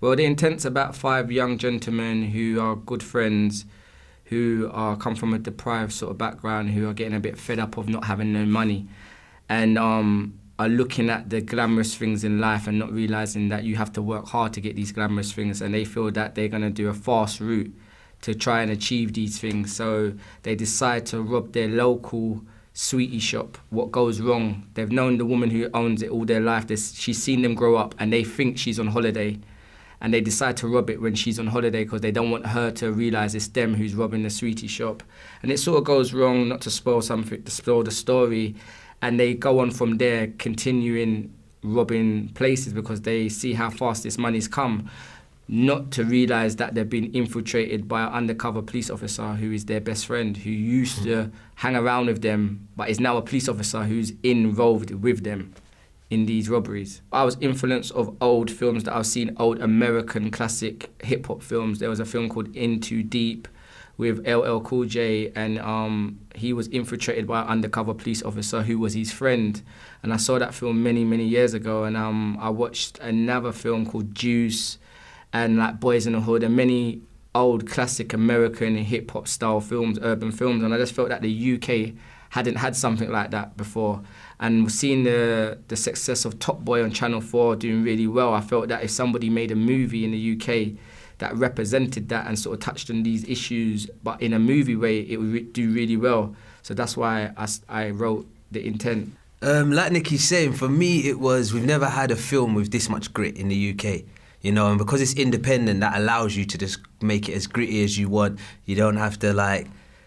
Well, The Intent's about 5 young gentlemen who are good friends, who are come from a deprived sort of background, who are getting a bit fed up of not having no money, and are looking at the glamorous things in life and not realising that you have to work hard to get these glamorous things, and they feel that they're going to do a fast route to try and achieve these things. So they decide to rob their local sweetie shop. What goes wrong? They've known the woman who owns it all their life. She's seen them grow up, and they think she's on holiday. And they decide to rob it when she's on holiday because they don't want her to realise it's them who's robbing the sweetie shop. And it sort of goes wrong, not to spoil something, to spoil the story. And they go on from there, continuing robbing places because they see how fast this money's come, not to realise that they've been infiltrated by an undercover police officer who is their best friend, who used to hang around with them, but is now a police officer who's involved with them in these robberies. I was influenced of old films that I've seen, old American classic hip-hop films. There was a film called In Too Deep with LL Cool J, and he was infiltrated by an undercover police officer who was his friend. And I saw that film many, many years ago, and I watched another film called Juice, and like Boys in the Hood, and many old classic American hip-hop style films, urban films, and I just felt that the UK hadn't had something like that before. And seeing the success of Top Boy on Channel 4 doing really well, I felt that if somebody made a movie in the UK that represented that and sort of touched on these issues, but in a movie way, it would do really well. So that's why I wrote The Intent. Like Nicky's saying, for me it was, we've never had a film with this much grit in the UK. You know, and because it's independent, that allows you to just make it as gritty as you want. You don't have to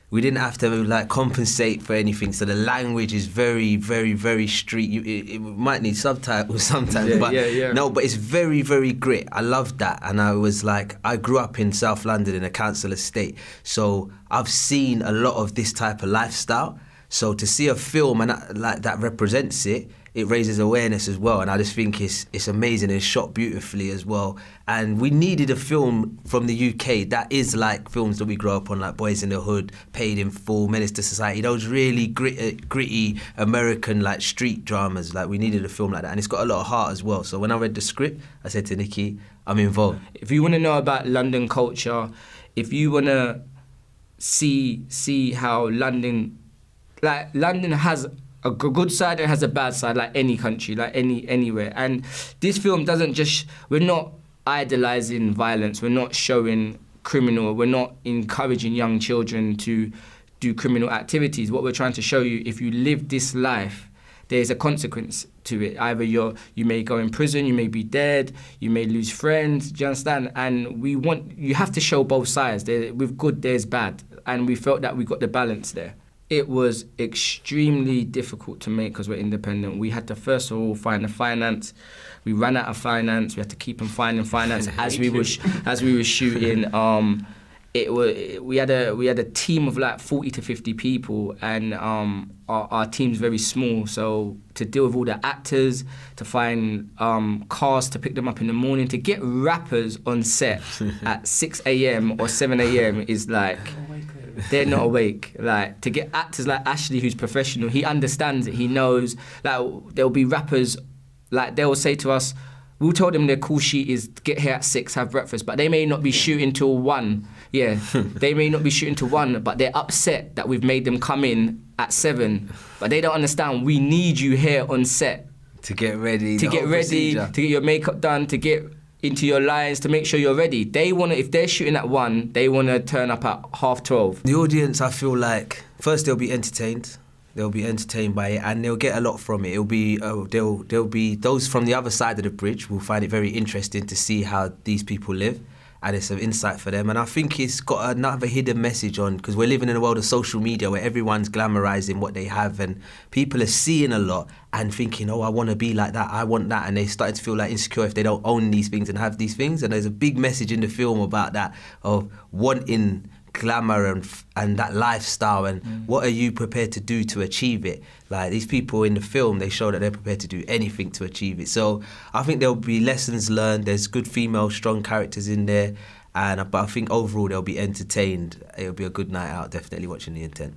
we didn't have to compensate for anything. So the language is very, very, very street. It might need subtitles sometimes, but it's very, very grit. I loved that, and I grew up in South London in a council estate, so I've seen a lot of this type of lifestyle. So to see a film and that represents it, it raises awareness as well, and I just think it's amazing. It's shot beautifully as well, and we needed a film from the UK that is like films that we grew up on, like Boys in the Hood, Paid in Full, Menace to Society, those really gritty American street dramas. We needed a film like that, and it's got a lot of heart as well. So when I read the script, I said to Nicky, I'm involved. If you want to know about London culture, if you want to see how London has a good side and has a bad side, like any country, like anywhere. And this film doesn't we're not idolising violence, we're not showing criminal, we're not encouraging young children to do criminal activities. What we're trying to show you, if you live this life, there's a consequence to it. Either you may go in prison, you may be dead, you may lose friends, do you understand? And you have to show both sides. With good, there's bad. And we felt that we got the balance there. It was extremely difficult to make because we're independent. We had to first of all find the finance. We ran out of finance. We had to keep on finding finance as we were shooting. We had a team of 40 to 50 people, and our team's very small. So to deal with all the actors, to find cars to pick them up in the morning, to get rappers on set at 6 a.m. or 7 a.m. is they're not awake. To get actors like Ashley, who's professional, he understands it. He knows. There'll be rappers, they'll say to us, we'll tell them their call sheet is get here at 6, have breakfast, but they may not be shooting till 1. Yeah, they may not be shooting till 1, but they're upset that we've made them come in at 7. But they don't understand. We need you here on set to get ready, to get your makeup done, to get into your lines, to make sure you're ready. If they're shooting at 1, they want to turn up at 12:30. The audience, I feel first they'll be entertained. They'll be entertained by it, and they'll get a lot from it. It'll be there'll be those from the other side of the bridge will find it very interesting to see how these people live, and it's an insight for them. And I think it's got another hidden message on, because we're living in a world of social media where everyone's glamorizing what they have, and people are seeing a lot and thinking, oh, I want to be like that, I want that, and they starting to feel insecure if they don't own these things and have these things. And there's a big message in the film about that, of wanting glamour and that lifestyle, and what are you prepared to do to achieve it. These people in the film, they show that they're prepared to do anything to achieve it. So I think there'll be lessons learned. There's good female strong characters in there, but I think overall they'll be entertained. It'll be a good night out, definitely watching The Intent.